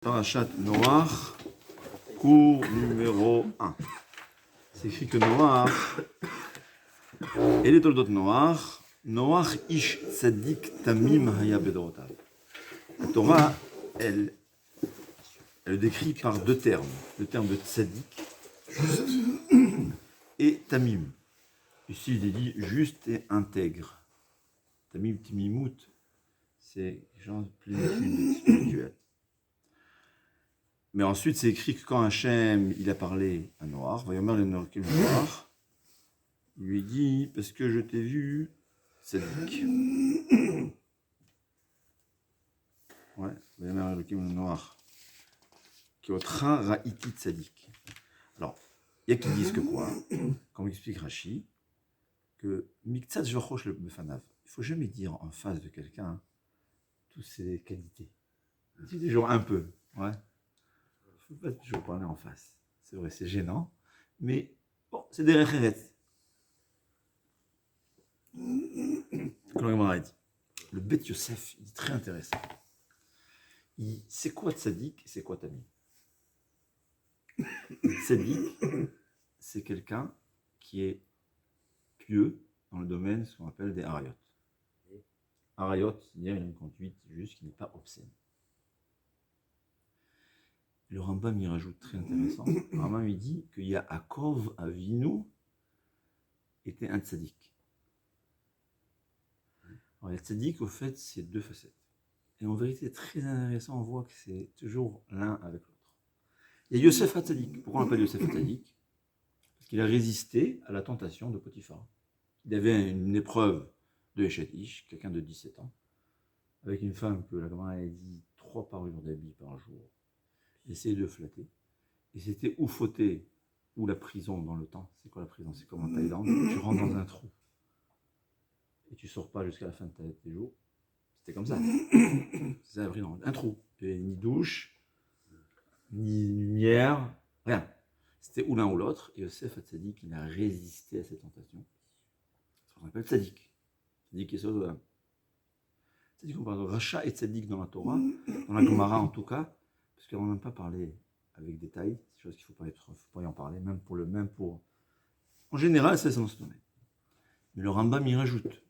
Parashat Noach, cours numéro 1. C'est écrit que Noach, et les toldot Noach, Noach ish tzadik tamim haya bedorotav. La Torah, elle le décrit par deux termes. Le terme de tzadik, juste, et tamim. Ici, il est dit juste et intègre. Tamim timimut, c'est genre de plénitude spirituelle. Mais ensuite, c'est écrit que quand Hachem, il a parlé à Noach, Vayomer le Noach, il lui dit, parce que je t'ai vu, tzadik. Ouais, Vayomer le Noach. Kiotra ra'iti tzadik. Alors, il y a qui disent que quoi, comme explique Rashi, que miktzat jochosh le befanav. Il ne faut jamais dire en face de quelqu'un toutes ses qualités. Dis toujours un peu, ouais. Il ne faut pas toujours parler en face. C'est vrai, c'est gênant, mais bon, c'est des références. Le Bet Yosef, il est très intéressant. C'est quoi tzaddik et c'est quoi tamim? Tzaddik, c'est quelqu'un qui est pieux dans le domaine, ce qu'on appelle des harayot. Harayot, c'est-à-dire une conduite juste qui n'est pas obscène. Le Rambam y rajoute très intéressant. Le Rambam il dit que Yaakov Avinu était un tzaddik. Alors le tzaddik, au fait, c'est deux facettes. Et en vérité, très intéressant, on voit que c'est toujours l'un avec l'autre. Il y a Yosef HaTzadik. Pourquoi on l'appelle Yosef HaTzadik? Parce qu'il a résisté à la tentation de Potiphar. Il avait une épreuve de Eshet Ish, quelqu'un de 17 ans, avec une femme que la Gemara a dit 3 parures d'habits par jour. Il essayait de flatter. Et c'était ou fauté, ou la prison dans le temps. C'est quoi la prison? C'est comme en Thaïlande. Tu rentres dans un trou. Et tu sors pas jusqu'à la fin de tes jours. C'était comme ça. C'est la prison. Un trou. Et ni douche, ni lumière, rien. C'était ou l'un ou l'autre. Et Yosef HaTzadik, il a résisté à cette tentation. C'est ce qu'on appelle Tzadik. Tzadik et Sodom. Tzadik, on parle de Racha et Tzadik dans la Torah, dans la Gemara en tout cas, parce qu'on n'a pas parlé avec détail. C'est des choses qu'il ne faut pas y en parler, même pour. En général, c'est dans ce domaine. Mais le Rambam y rajoute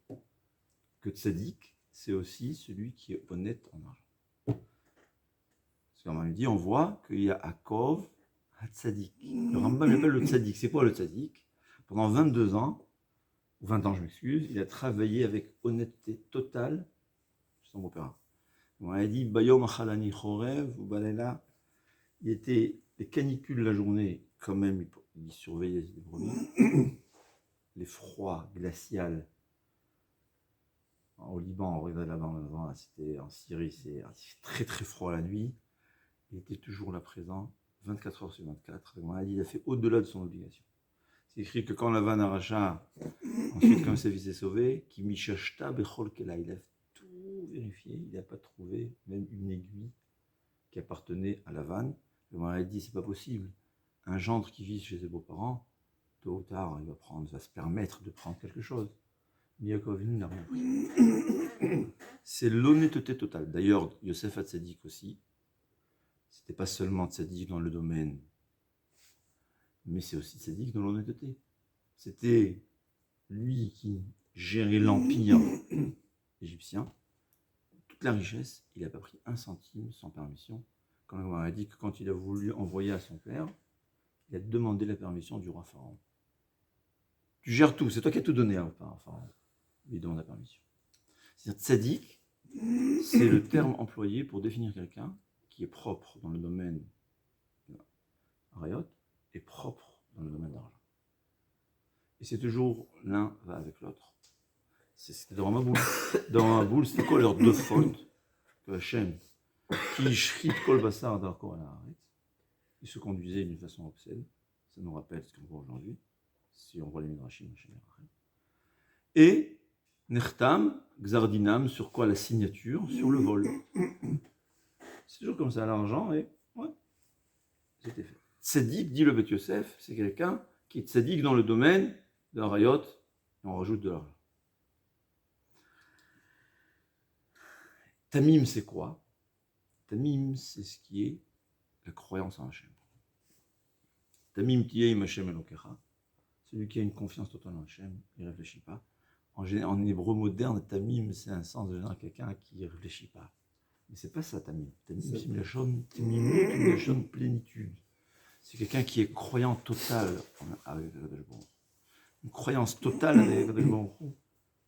que Tzadik, c'est aussi celui qui est honnête en argent. Parce qu'on lui dit, on voit qu'il y a Akov HaTzadik. Le Rambam l'appelle le Tzadik. C'est quoi le Tzadik? Pendant 22 ans, ou 20 ans, je m'excuse, il a travaillé avec honnêteté totale sur son beau-père. On a dit, Bayom Achalani Chorev, ou Balela, il était les canicules la journée, quand même, il surveillait les brebis. Les froids glaciales. Au Liban, on regardait là-bas, c'était en Syrie, c'est très très froid la nuit. Il était toujours là présent, 24 heures sur 24. Il a fait au-delà de son obligation. C'est écrit que quand la vanne arracha, ensuite, comme sa vie s'est sauvée, il a tout vérifié, il n'a pas trouvé même une aiguille qui appartenait à la vanne. Le mari a dit, c'est pas possible. Un gendre qui vit chez ses beaux-parents, tôt ou tard, il va se permettre de prendre quelque chose. Mais Yaakov Avinu n'a rien pris. C'est l'honnêteté totale. D'ailleurs, Yosef HaTzadik aussi, c'était pas seulement Tzadik dans le domaine, mais c'est aussi Tzadik dans l'honnêteté. C'était lui qui gérait l'empire égyptien. Toute la richesse, il n'a pas pris un centime sans permission. Quand on a dit que quand il a voulu envoyer à son père, il a demandé la permission du roi Pharaon. Tu gères tout, c'est toi qui as tout donné au Pharaon. Il demande la permission. C'est-à-dire tzaddik, c'est le terme employé pour définir quelqu'un qui est propre dans le domaine harayot et propre dans le domaine d'argent. Et c'est toujours l'un va avec l'autre. C'était dans ma boule. Dans ma boule, c'était quoi leurs deux fautes que Hachem, qui shrit kol basar d'arko à la haret, il se conduisait d'une façon obscène. Ça nous rappelle ce qu'on voit aujourd'hui, si on voit les midrashim en général. Et Nechtam, Xardinam, sur quoi la signature? Sur le vol. C'est toujours comme ça, l'argent, et ouais, c'était fait. Tzadik, dit le Bet Yosef, c'est quelqu'un qui est tzadik dans le domaine de harayot, et on rajoute de l'argent. Tamim, c'est quoi? Tamim, c'est ce qui est la croyance en Hachem. Tamim tiyeh im Hachem Elokecha. Celui qui a une confiance totale en Hachem, il ne réfléchit pas. En hébreu moderne, Tamim, c'est un sens de quelqu'un qui ne réfléchit pas. Mais c'est pas ça, Tamim. Tamim, c'est une lachon plénitude. C'est quelqu'un qui est croyant total avec Akadosh Baruch Hu. Une croyance totale avec Akadosh Baruch Hu.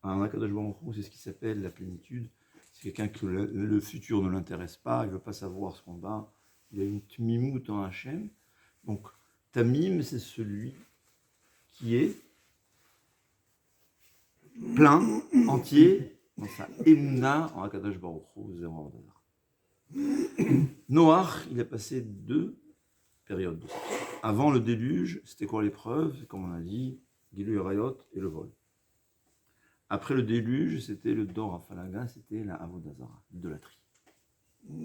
Un Akadosh Baruch Hu, c'est ce qui s'appelle la plénitude. C'est quelqu'un que le futur ne l'intéresse pas, il ne veut pas savoir ce qu'on va. Il a une tmimout en Hachem. Donc, Tamim, c'est celui qui est plein, entier, dans sa Emouna en Akadosh Baruch Hu, Zéro Avdazar. Noach, il a passé 2 périodes. Avant le déluge, c'était quoi l'épreuve? Comme on a dit, Gilui Rayot et le vol. Après le déluge, c'était le Dor Afalaga, c'était la Avodazara, l'idolâtrie.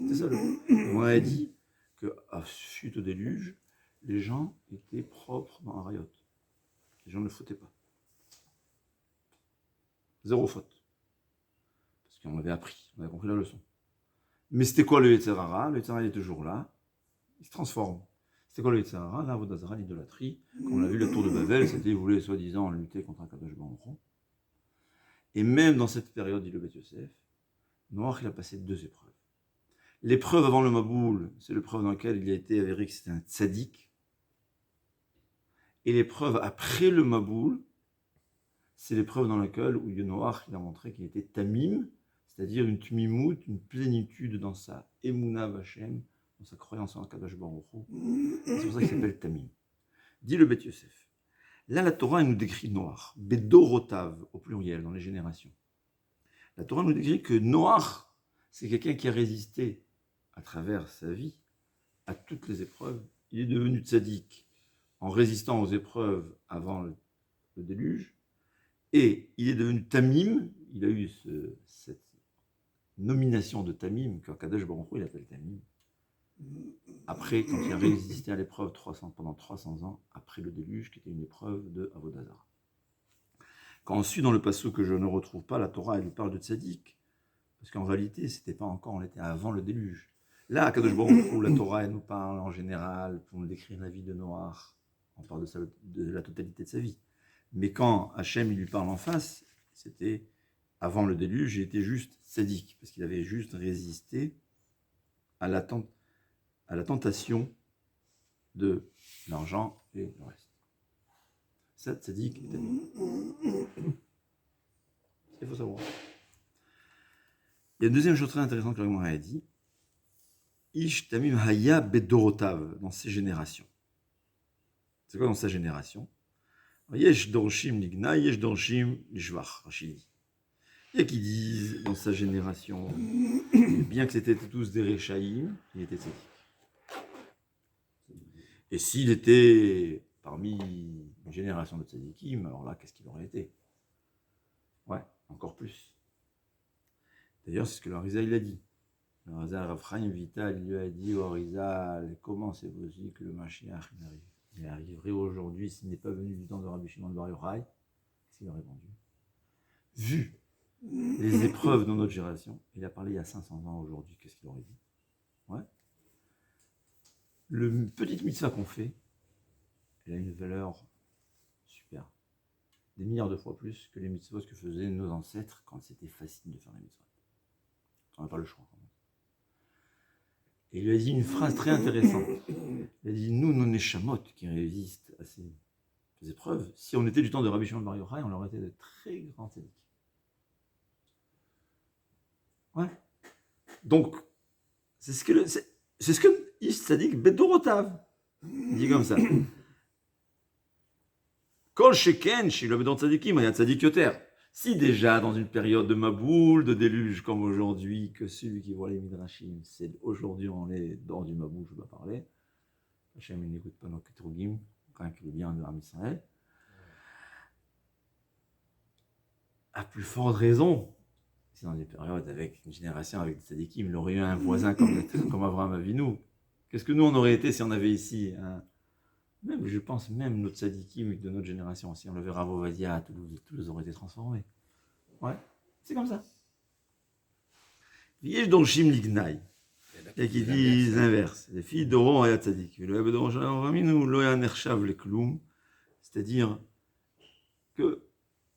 C'est ça on a dit qu'à suite au déluge, les gens étaient propres dans Arayot. Les gens ne fautaient pas. 0 faute. Parce qu'on avait appris, on avait compris la leçon. Mais c'était quoi le Yetzer Hara? Le Yetzer Hara est toujours là, il se transforme. C'était quoi le Yetzer Hara? La Avodazara, l'idolâtrie. Comme on l'a vu, la tour de Babel, c'était, ils voulaient soi-disant lutter contre un Kadosh Baruch Hu. Et même dans cette période, dit le Beth Yosef, Noach, il a passé 2 épreuves. L'épreuve avant le Maboul, c'est l'épreuve dans laquelle il a été avéré que c'était un tzaddik. Et l'épreuve après le Maboul, c'est l'épreuve dans laquelle où Noach, il a montré qu'il était tamim, c'est-à-dire une tmimout, une plénitude dans sa Emouna Vachem, dans sa croyance en Akadosh Baruch Hu. C'est pour ça qu'il s'appelle tamim. Dit le Beth Yosef. Là, la Torah, elle nous décrit Noach, Bedorotav, au pluriel, dans les générations. La Torah nous décrit que Noach, c'est quelqu'un qui a résisté à travers sa vie à toutes les épreuves. Il est devenu tzaddik en résistant aux épreuves avant le déluge, et il est devenu tamim, il a eu cette nomination de tamim, qu'Akadosh Baruch Hu, il appelle tamim, après, quand il a résisté à l'épreuve pendant 300 ans, après le déluge, qui était une épreuve de Avodazara. Quand ensuite, dans le passage que je ne retrouve pas, la Torah, elle lui parle de tzaddik, parce qu'en réalité, c'était pas encore, on était avant le déluge. Là, à Kadosh Baruch Hu, la Torah, elle nous parle en général, pour nous décrire la vie de Noach, on parle de la totalité de sa vie. Mais quand Hachem, il lui parle en face, c'était avant le déluge, il était juste tzaddik, parce qu'il avait juste résisté à la tentation de l'argent et le reste. Ça, tzaddik est tamim. Il faut savoir. Il y a une deuxième chose très intéressante que le Gemara a dit. Ish tamim haya bedorotav, dans ses générations. C'est quoi dans sa génération? Yesh dorshim ligna, yesh dorshim lishvach, Rachidi. Il y a qui disent dans sa génération, bien que c'était tous des Réchaïm, il était tzaddik. Et s'il était parmi une génération de tzaddikim, alors là, qu'est-ce qu'il aurait été? Ouais, encore plus. D'ailleurs, c'est ce que le Harizal, il a dit. Le Harizal, Rav Chaim Vital, il lui a dit au Harizal, comment c'est possible que le Mashiach arrive? Il arriverait aujourd'hui, s'il n'est pas venu du temps de Rabbi Shimon Bar Yochai, s'il aurait répondu. Vu les épreuves dans notre génération, il a parlé il y a 500 ans aujourd'hui, qu'est-ce qu'il aurait dit? Ouais. Le petit mitzvah qu'on fait, elle a une valeur super. Des milliards de fois plus que les mitzvahs que faisaient nos ancêtres quand c'était facile de faire les mitzvahs. On n'a pas le choix. Et il lui a dit une phrase très intéressante. Il a dit, nous, nos neshamot qui résistent à ces épreuves, si on était du temps de Rabbi Shimon Bar Yochai, on aurait été de très grands tzaddikim. Ouais. Donc, c'est ce que Ish Tzadik Bedorotav dit comme ça. Kol Sheken, chez le Bedor Tzadikim, il y a Tzadik Yoter. Si déjà dans une période de Maboul, de déluge comme aujourd'hui, que celui qui voit les Midrashim, c'est aujourd'hui on est dans du Maboul, je ne vais pas parler. Hachem il n'écoute pas nos Ketrugim, quand il est bien de Am Israël. À plus forte raison, c'est dans des périodes avec une génération avec des tzadikim, il aurait eu un voisin comme Avraham Avinu. Qu'est-ce que nous on aurait été si on avait ici même, je pense, même nos tzadikim de notre génération, si on avait Rav Ovadia à Toulouse, Toulouse aurait été transformé. Ouais, c'est comme ça. Yesh dorshim lignai. Il y a qui disent l'inverse. Les filles d'Oron et Tzadik. C'est-à-dire que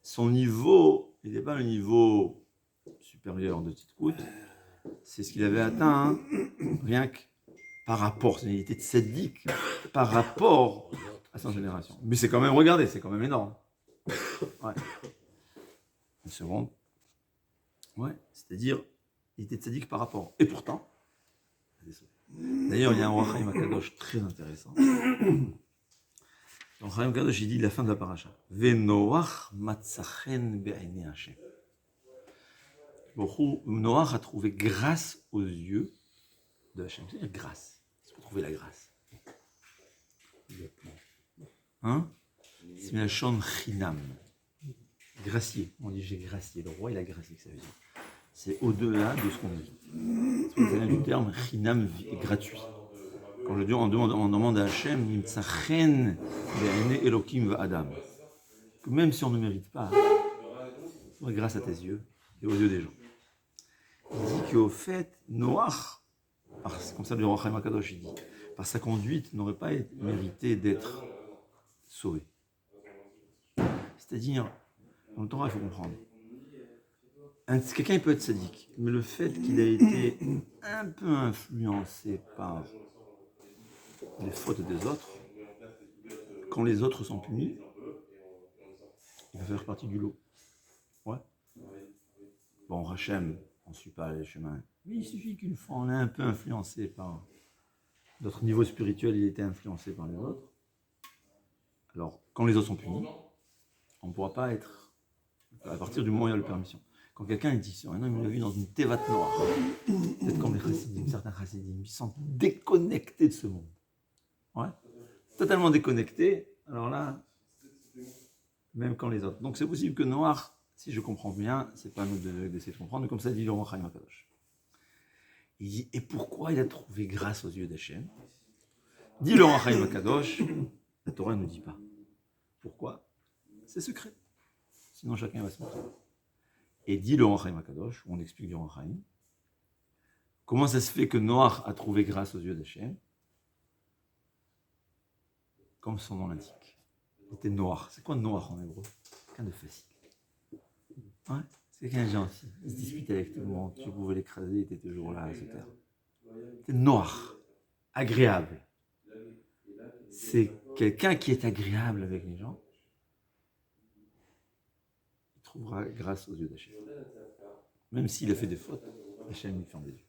son niveau, il n'est pas le niveau supérieur de Tzidkout, c'est ce qu'il avait atteint, rien que par rapport, il était tzaddik par rapport à son génération. Mais c'est quand même, regardez, c'est quand même énorme. Ouais. Une seconde. Ouais, c'est-à-dire, il était tzaddik par rapport. Et pourtant, d'ailleurs, il y a un Roi Chaim Akadosh très intéressant. Donc, Chaim Akadosh, il dit la fin de la paracha. Venoach matzachen be'ainei Hashem. Noach a trouvé grâce aux yeux de Hashem. C'est-à-dire grâce. Il faut trouver la grâce. Hein? C'est la chante chinam. Gracier. On dit j'ai gracié. Le roi, il a gracié, que ça veut dire. C'est au-delà de ce qu'on dit. C'est ce qu'on vient du terme chinam gratuit. Quand le Dieu on demande à Hashem, nimtzachen be'ainei Elokim va'adam. Que même si on ne mérite pas, grâce à tes yeux et aux yeux des gens. Il dit qu'au fait, Noach, comme ça le Roi Chaim Akadosh, il dit, par sa conduite, n'aurait pas mérité d'être sauvé. C'est-à-dire, dans le Torah, il faut comprendre. Quelqu'un il peut être sadique, mais le fait qu'il ait été un peu influencé par les fautes des autres, quand les autres sont punis, il va faire partie du lot. Ouais. Bon, Hachem, on ne suit pas les chemins. Mais il suffit qu'une fois on est un peu influencé par notre niveau spirituel, il était influencé par les autres. Alors, quand les autres sont punis, on ne pourra pas être, à partir du moment où il y a la permission. Quand quelqu'un dit, un homme il l'a vu dans une tevat noire, peut-être comme les chassidim, certains chassidim, ils sont déconnectés de ce monde. Ouais. Totalement déconnectés, alors là, même quand les autres. Donc c'est possible que Noach, si je comprends bien, c'est pas à nous d'essayer de comprendre, mais comme ça dit le Roi Chaim Akadosh. Il dit, et pourquoi il a trouvé grâce aux yeux d'Hachem? Dit le Roi Chaim Akadosh, la Torah ne nous dit pas. Pourquoi? C'est secret. Sinon chacun va se montrer. Et dit le Roi Chaim Akadosh, on explique le Roi Chaim, comment ça se fait que Noach a trouvé grâce aux yeux d'Hachem? Comme son nom l'indique. Il était Noach. C'est quoi Noach en hébreu? Quelqu'un de facile. Ouais, c'est quelqu'un de gentil. Il se dispute avec tout le monde. Tu pouvais l'écraser, il était toujours là à se taire. C'est Noach. Agréable. C'est quelqu'un qui est agréable avec les gens. Il trouvera grâce aux yeux d'Hachem. Même s'il a fait des fautes, Hachem lui ferme des yeux.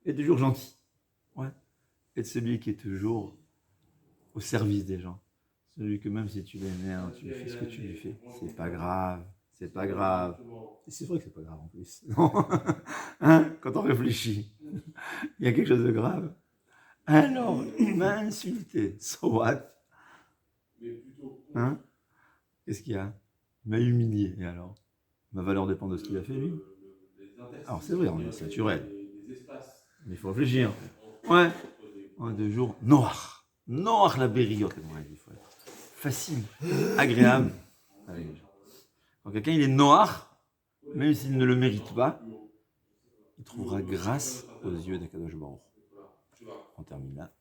Il est toujours gentil. Ouais. Et celui qui est toujours au service des gens. Celui que même si tu l'énerves, tu lui fais ce que tu lui fais, c'est pas grave, c'est pas grave. Et c'est vrai que c'est pas grave en plus. Hein? Quand on réfléchit, il y a quelque chose de grave. Alors, il m'a insulté. So what? Hein? Qu'est-ce qu'il y a? Il m'a humilié. Et alors? Ma valeur dépend de ce qu'il a fait lui. Alors c'est vrai, c'est naturel. Mais il faut réfléchir. Ouais. En 2 jours, Noach. Noach la bériote, il faut être facile, agréable avec les gens. Quand quelqu'un il est Noach, même s'il ne le mérite pas, il trouvera grâce aux yeux d'Akadosh Baruch. On termine là.